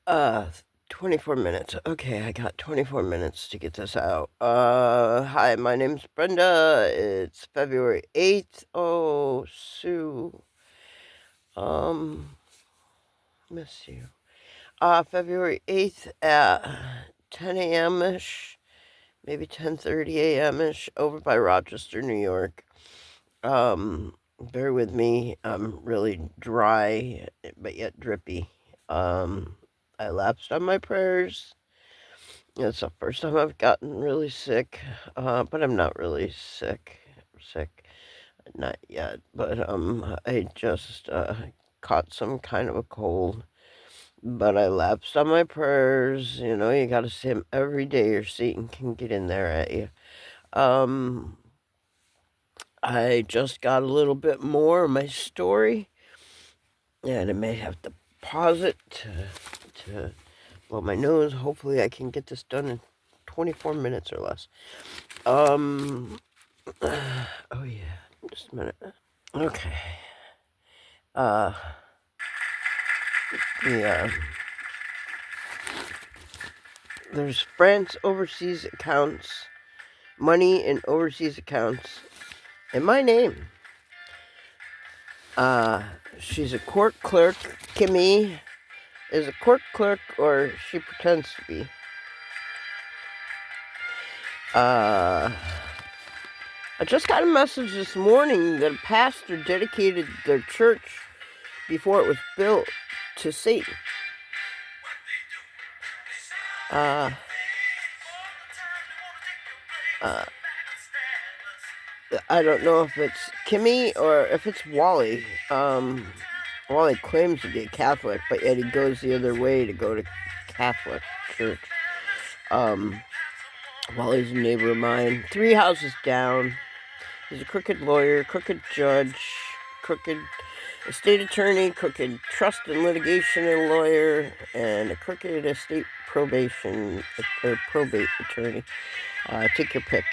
Uh, 24 minutes. Okay, I got 24 minutes to get this out. Hi, my name's Brenda. It's February 8th. Oh, Sue. Miss you. February 8th at 10 a.m.-ish, maybe 10:30 a.m.-ish, over by Rochester, New York. Bear with me. I'm really dry, but yet drippy. I lapsed on my prayers. It's the first time I've gotten really sick, but I'm not really sick. Not yet. But I just caught some kind of a cold. But I lapsed on my prayers. You know, you gotta say 'em every day or Satan can get in there at you. Um, I just got a little bit more of my story, and I may have to pause it to blow my nose. Hopefully, I can get this done in 24 minutes or less. Oh yeah, just a minute. Okay. Uh, yeah. There's France overseas accounts, money in overseas accounts, in my name. She's a court clerk. Kimmy is a court clerk, or she pretends to be. I just got a message this morning that a pastor dedicated their church before it was built to Satan. I don't know if it's Kimmy or if it's Wally. Wally claims to be a Catholic, but yet he goes the other way to go to Catholic church. Wally's a neighbor of mine. 3 houses down. He's a crooked lawyer, crooked judge, crooked estate attorney, crooked trust and litigation and lawyer, and a crooked estate probation or probate attorney. Take your pick.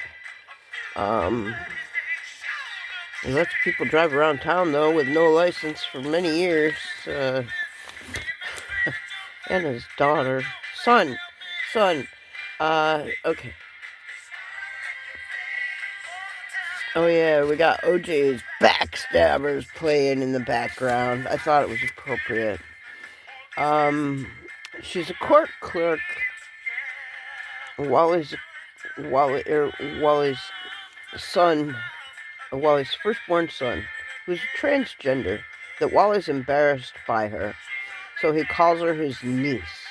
He lets people drive around town, though, with no license for many years. And his daughter. Son. Okay. Oh, yeah, we got OJ's Backstabbers playing in the background. I thought it was appropriate. She's a court clerk. Wally's son, Wally's firstborn son, who's transgender, that Wally's embarrassed by her, so he calls her his niece.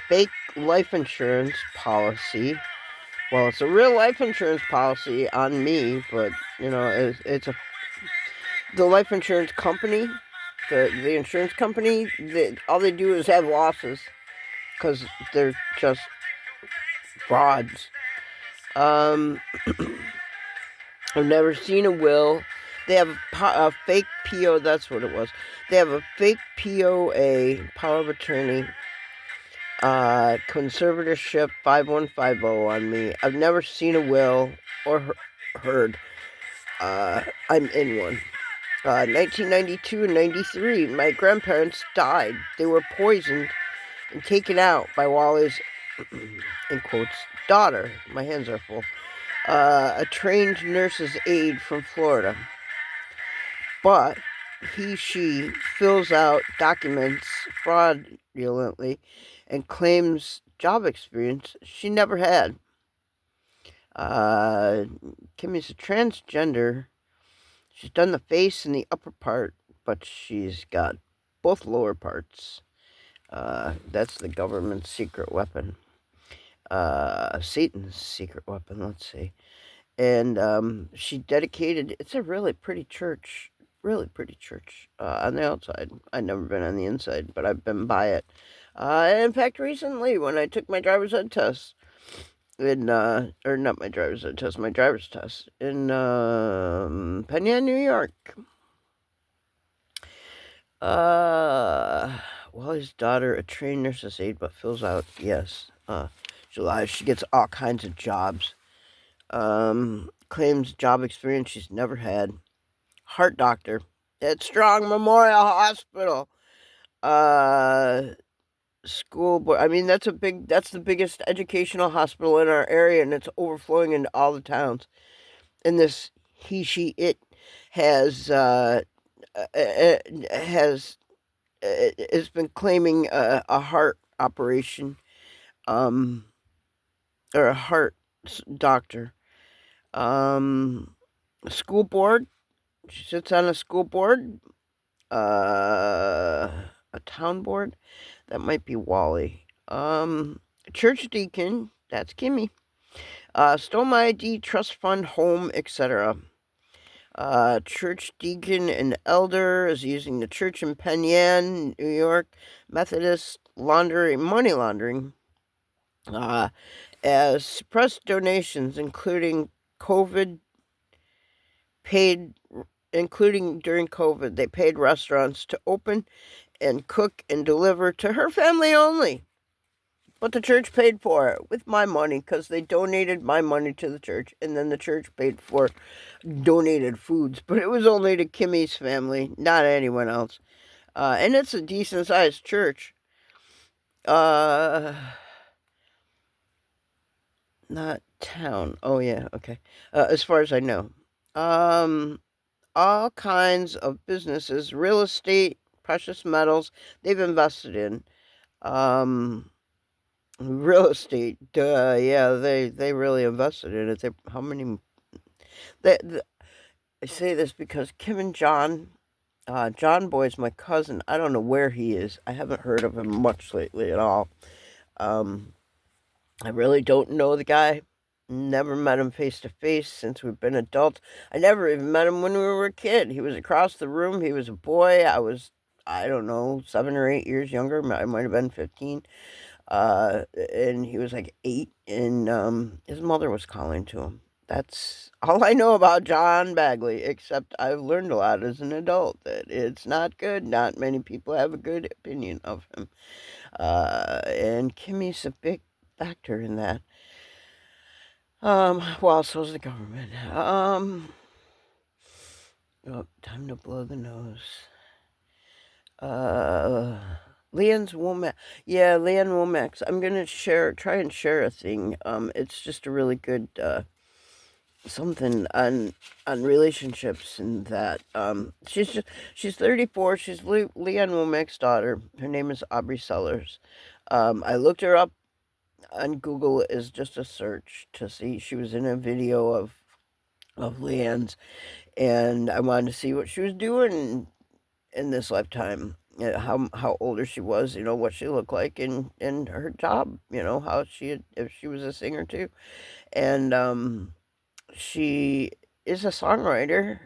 Fake life insurance policy. Well, it's a real life insurance policy on me, but, you know, the life insurance company, the insurance company, all they do is have losses, because they're just frauds. I've never seen a will. They have a fake PO, that's what it was. They have a fake POA, power of attorney, conservatorship 5150 on me. I've never seen a will or heard. I'm in one. 1992 and 93, my grandparents died. They were poisoned and taken out by Wally's, in quotes, daughter. My hands are full. A trained nurse's aide from Florida. But she fills out documents fraudulently and claims job experience she never had. Kimmy's a transgender. She's done the face and the upper part, but she's got both lower parts. That's the government's secret weapon. Satan's secret weapon, let's see. And she dedicated, it's a really pretty church. Really pretty church. On the outside. I've never been on the inside, but I've been by it. In fact, recently, when I took my driver's ed test, or not my driver's ed test, my driver's test, in Penn Yan, New York. Wally's daughter, a trained nurse's aide, but fills out, yes, July. She gets all kinds of jobs. Claims job experience she's never had. Heart doctor at Strong Memorial Hospital. school board. I mean, that's the biggest educational hospital in our area, and it's overflowing into all the towns. And this he, she, it has has has been claiming a heart operation, um, or a heart doctor. Um, School board. She sits on a school board. A town board. That might be Wally. Church deacon. That's Kimmy. Stole my ID, trust fund, home, etc. Church deacon and elder is using the church in Penn Yan, New York, Methodist money laundering, as suppressed donations, COVID paid, including during COVID, they paid restaurants to open and cook and deliver to her family only. But the church paid for it with my money because they donated my money to the church, and then the church paid for donated foods. But it was only to Kimmy's family, not anyone else. And it's a decent sized church. Not town. Oh yeah, okay. As far as I know, um, all kinds of businesses, real estate, precious metals. They've invested in. Um, Real estate, yeah, they really invested in it. How many? I say this because Kim and John Boy's my cousin. I don't know where he is. I haven't heard of him much lately at all. Um, I really don't know the guy. Never met him face to face since we've been adults. I never even met him when we were a kid. He was across the room. He was a boy. I don't know, 7 or 8 years younger. I might have been 15. And he was like 8, and his mother was calling to him. That's all I know about John Bagley, except I've learned a lot as an adult that it's not good. Not many people have a good opinion of him. And Kimmy's a big factor in that. Well, so's the government. Oh, time to blow the nose. Leanne's Womack. Yeah, Leanne Womack's. I'm gonna try and share a thing. It's just a really good something on relationships and that. She's 34. She's Leanne Womack's daughter. Her name is Aubrey Sellers. I looked her up on Google as just a search to see. She was in a video of Leanne's, and I wanted to see what she was doing in this lifetime. How older she was, what she looked like in her job, how if she was a singer too. And she is a songwriter,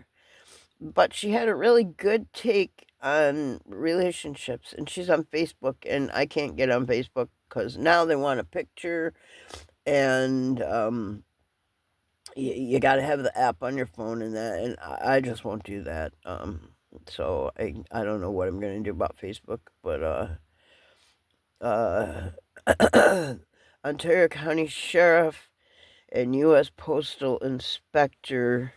but she had a really good take on relationships, and she's on Facebook, and I can't get on Facebook because now they want a picture, and you got to have the app on your phone and that, and I just won't do that. So I don't know what I'm gonna do about Facebook, but Ontario County Sheriff and U.S. Postal Inspector,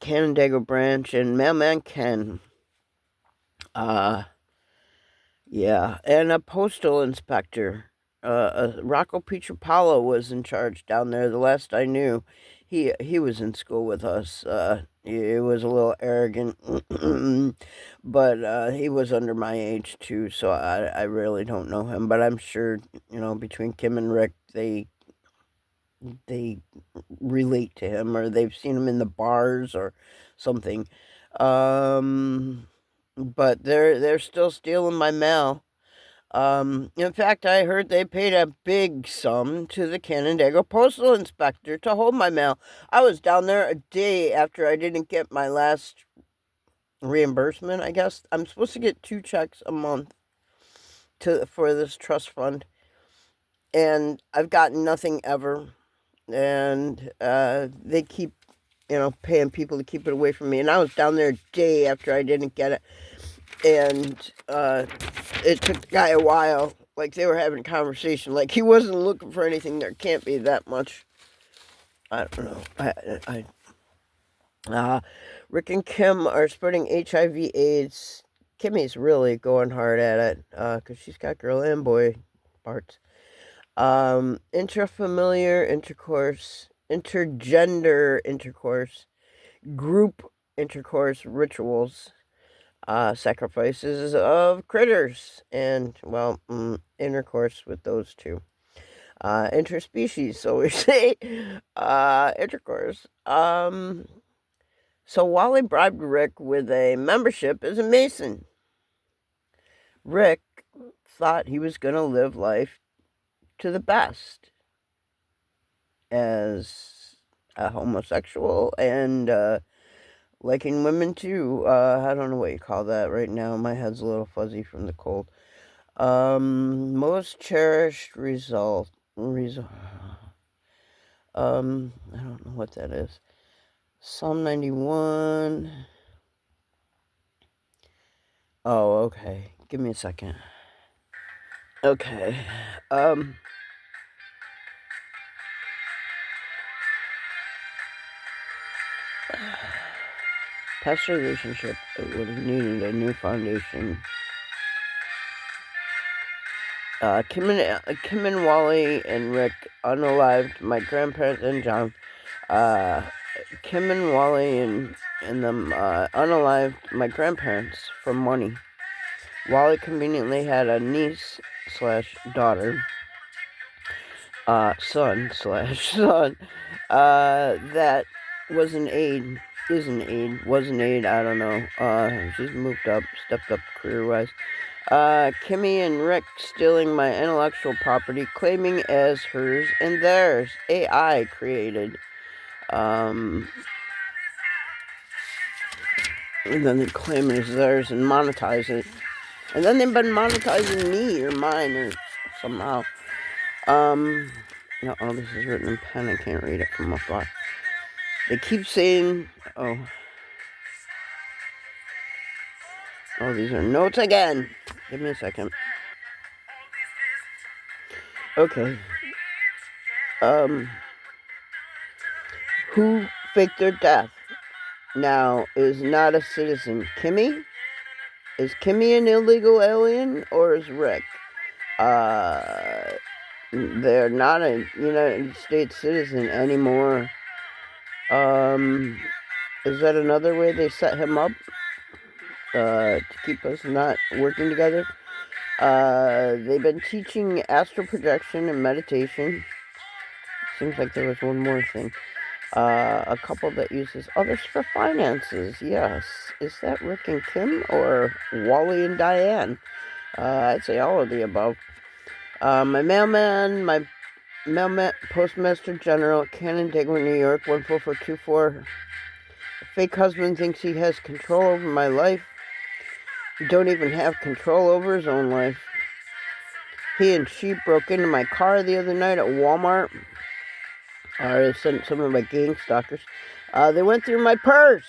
Canandaigua Branch, and Mailman Ken. Yeah, and a postal inspector. Rocco Pietropalo was in charge down there. The last I knew, he was in school with us. He was a little arrogant, but he was under my age too. So I really don't know him, but I'm sure between Kim and Rick, they relate to him, or they've seen him in the bars or something. But they're still stealing my mail. In fact, I heard they paid a big sum to the Canandaigua postal inspector to hold my mail. I was down there a day after I didn't get my last reimbursement, I guess. I'm supposed to get 2 checks a month for this trust fund, and I've gotten nothing ever. And they keep, paying people to keep it away from me. And I was down there a day after I didn't get it. And it took the guy a while. Like, they were having a conversation. Like, he wasn't looking for anything. There can't be that much. I don't know. Rick and Kim are spreading HIV/AIDS Kimmy's really going hard at it, because she's got girl and boy parts. Intrafamiliar intercourse, intergender intercourse, group intercourse rituals, sacrifices of critters, and, well, intercourse with those two. Interspecies, so we say, intercourse. So Wally bribed Rick with a membership as a Mason. Rick thought he was going to live life to the best as a homosexual and liking women too. I don't know what you call that right now. My head's a little fuzzy from the cold. Most cherished result. I don't know what that is. Psalm 91. Oh, okay. Give me a second. Okay. Past relationship would have needed a new foundation. Kim and Wally and Rick unalived my grandparents and John. Kim and Wally and them unalived my grandparents for money. Wally conveniently had a niece / daughter, son / that was an aide, I don't know. She's moved up, stepped up career-wise. Kimmy and Rick stealing my intellectual property, claiming as hers and theirs. AI created. And then they claim it as theirs and monetize it. And then they've been monetizing me or mine or somehow. No, oh, this is written in pen. I can't read it from afar. They keep saying, oh, these are notes again. Give me a second. Okay. Who faked their death now is not a citizen. Kimmy? Is Kimmy an illegal alien or is Rick? They're not a United States citizen anymore. Is that another way they set him up? To keep us not working together? They've been teaching astral projection and meditation. Seems like there was one more thing. A couple that uses others for finances. Yes. Is that Rick and Kim or Wally and Diane? I'd say all of the above. My Postmaster General at Canandaigua, New York, 14424. A fake husband thinks he has control over my life. He don't even have control over his own life. He and she broke into my car the other night at Walmart. They sent some of my gangstalkers. They went through my purse.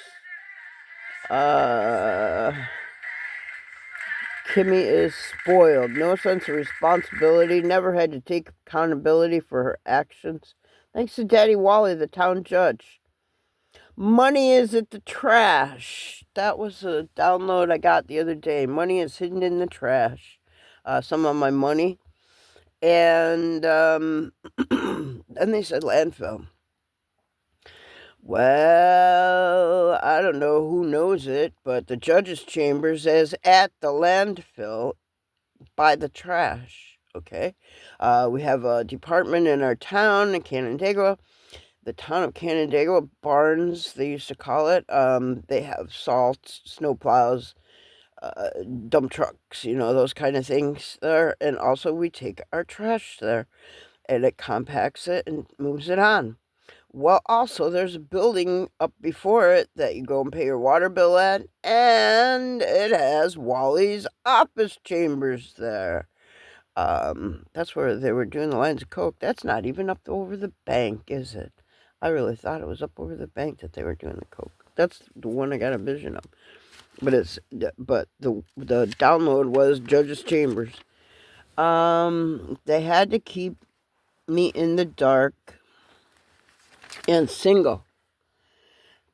Kimmy is spoiled. No sense of responsibility. Never had to take accountability for her actions. Thanks to Daddy Wally, the town judge. Money is at the trash. That was a download I got the other day. Money is hidden in the trash. Some of my money. And then they said landfill. Well, I don't know who knows it, but the judge's chambers is at the landfill by the trash, okay? We have a department in our town in Canandaigua. The town of Canandaigua, barns, they used to call it. They have salt, snow plows, dump trucks, those kind of things there. And also we take our trash there, and it compacts it and moves it on. Well, also, there's a building up before it that you go and pay your water bill at, and it has Wally's office chambers there. That's where they were doing the lines of coke. That's not even up over the bank, is it? I really thought it was up over the bank that they were doing the coke. That's the one I got a vision of. But the download was Judge's Chambers. They had to keep me in the dark and single.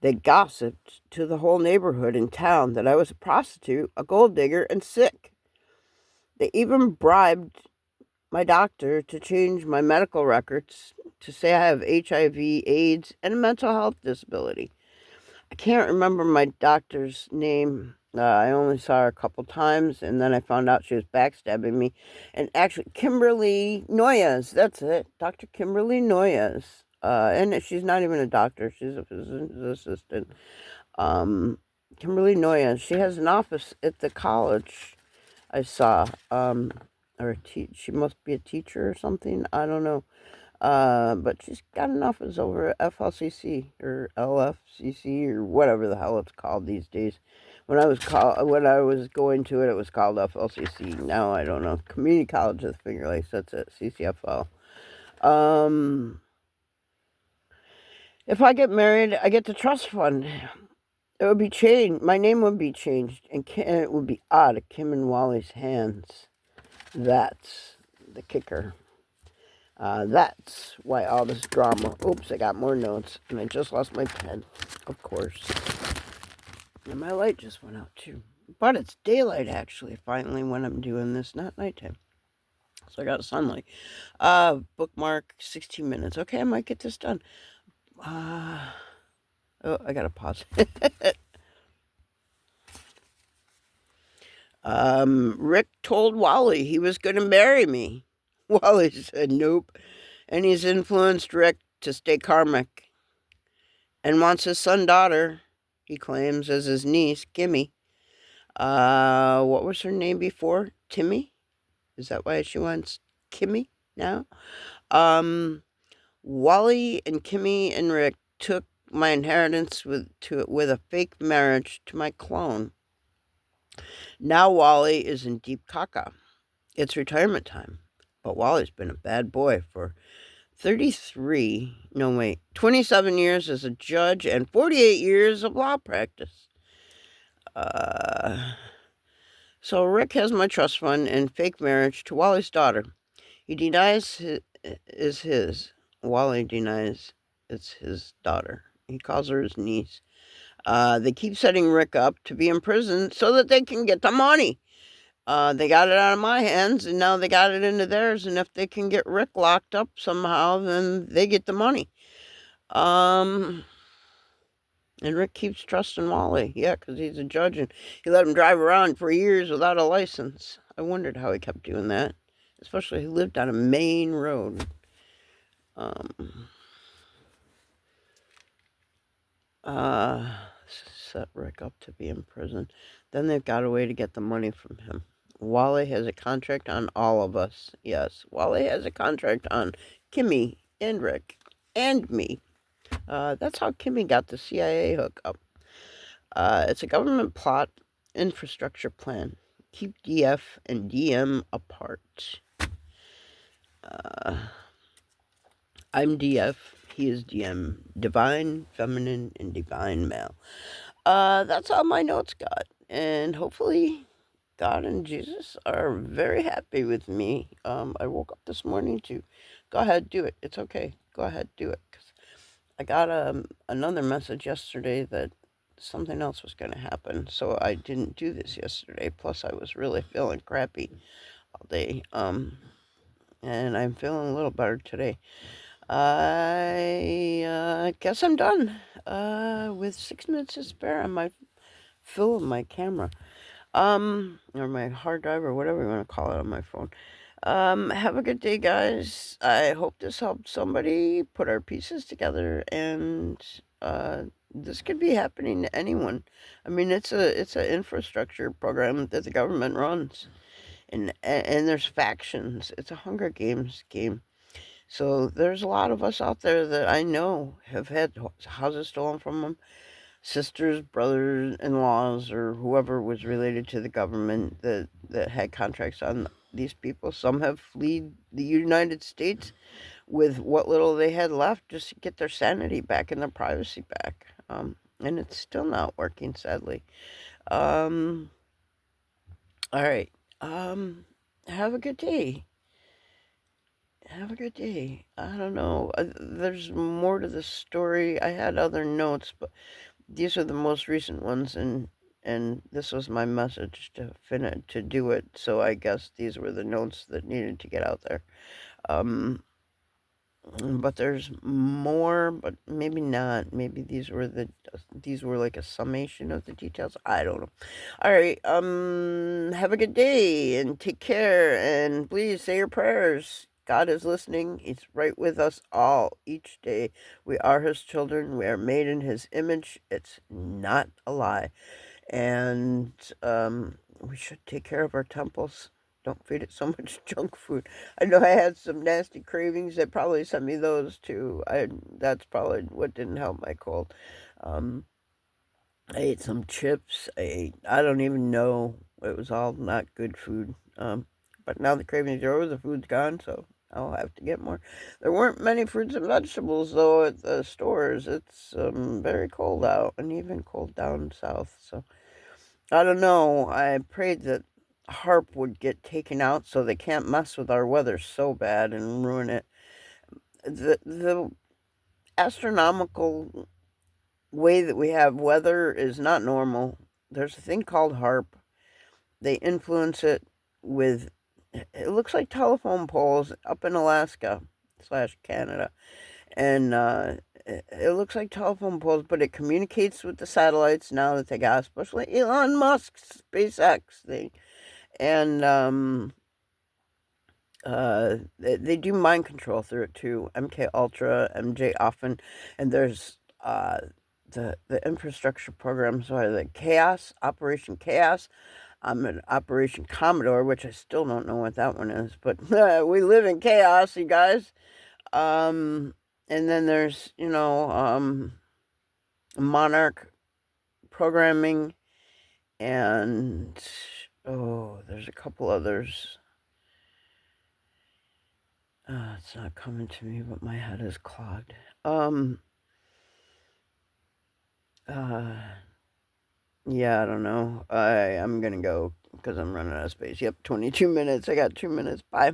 They gossiped to the whole neighborhood and town that I was a prostitute, a gold digger, and sick. They even bribed my doctor to change my medical records to say I have HIV, AIDS, and a mental health disability. I can't remember my doctor's name. I only saw her a couple times, and then I found out she was backstabbing me. And actually, Kimberly Noyes, that's it, Dr. Kimberly Noyes. And she's not even a doctor; she's a physician's assistant. Kimberly Noyes. She has an office at the college. I saw. Or she must be a teacher or something. I don't know. But she's got an office over at FLCC or LFCC or whatever the hell it's called these days. When I was going to it, it was called FLCC. Now I don't know. Community College of the Finger Lakes. That's it. CCFL. If I get married, I get the trust fund. It would be changed. My name would be changed, and it would be out of Kim and Wally's hands. That's the kicker. That's why all this drama. Oops, I got more notes, and I just lost my pen, of course. And my light just went out, too. But it's daylight, actually, finally, when I'm doing this, not nighttime. So I got sunlight. Bookmark, 16 minutes. Okay, I might get this done. Oh, I gotta pause. Rick told Wally he was gonna marry me. Wally said nope. And he's influenced Rick to stay karmic and wants his daughter, he claims, as his niece, Kimmy. What was her name before? Timmy? Is that why she wants Kimmy now? Wally and Kimmy and Rick took my inheritance with a fake marriage to my clone. Now Wally is in deep caca. It's retirement time. But Wally's been a bad boy for 27 years as a judge and 48 years of law practice. So Rick has my trust fund and fake marriage to Wally's daughter. He denies it is his. Wally denies it's his daughter. He calls her his niece. They keep setting Rick up to be in prison so that they can get the money. They got it out of my hands, and now they got it into theirs. And if they can get Rick locked up somehow, then they get the money. And Rick keeps trusting Wally. Yeah, because he's a judge, and he let him drive around for years without a license. I wondered how he kept doing that, especially he lived on a main road. Set Rick up to be in prison. Then they've got a way to get the money from him. Wally has a contract on all of us. Yes, Wally has a contract on Kimmy and Rick and me. That's how Kimmy got the CIA hookup. It's a government plot infrastructure plan. Keep DF and DM apart. I'm DF. He is DM. Divine, feminine, and divine male. That's all my notes got. And hopefully God and Jesus are very happy with me. I woke up this morning to go ahead, do it. It's okay. Go ahead, do it. 'Cause I got another message yesterday that something else was going to happen. So I didn't do this yesterday. Plus, I was really feeling crappy all day. And I'm feeling a little better today. I guess I'm done. With 6 minutes to spare, I might fill my camera. Or my hard drive or whatever you want to call it on my phone. Have a good day, guys. I hope this helped somebody put our pieces together, and this could be happening to anyone. I mean, it's an infrastructure program that the government runs, and there's factions. It's a Hunger Games game. So there's a lot of us out there that I know have had houses stolen from them, sisters, brothers-in-laws, or whoever was related to the government that had contracts on these people. Some have fled the United States with what little they had left just to get their sanity back and their privacy back. And it's still not working, sadly. All right. Have a good day. Have a good day. I don't know. There's more to the story. I had other notes, but these are the most recent ones, and this was my message to do it. So I guess these were the notes that needed to get out there. Um, but there's more, but maybe not. Maybe these were like a summation of the details. I don't know. All right. Have a good day and take care, and please say your prayers. God is listening. He's right with us all each day. We are his children. We are made in his image. It's not a lie. And we should take care of our temples. Don't feed it so much junk food. I know I had some nasty cravings. That probably sent me those too. That's probably what didn't help my cold. Um, I ate some chips. I don't even know. It was all not good food. But now the cravings are over. The food's gone, so I'll have to get more. There weren't many fruits and vegetables though at the stores. It's very cold out, and even cold down south. So I don't know. I prayed that HARP would get taken out so they can't mess with our weather so bad and ruin it. The astronomical way that we have weather is not normal. There's a thing called HARP. They influence it with, it looks like telephone poles up in Alaska slash Canada. And it looks like telephone poles, but it communicates with the satellites now that they got, especially Elon Musk's SpaceX thing. And they do mind control through it too. MK Ultra, MJ often, and there's the infrastructure program. So the Chaos, Operation Chaos. I'm an Operation Commodore, which I still don't know what that one is, but we live in chaos, you guys. And then there's Monarch programming, and there's a couple others. It's not coming to me, but my head is clogged. Uh, yeah, I don't know. I'm gonna go because I'm running out of space. Yep, 22 minutes. I got 2 minutes. Bye.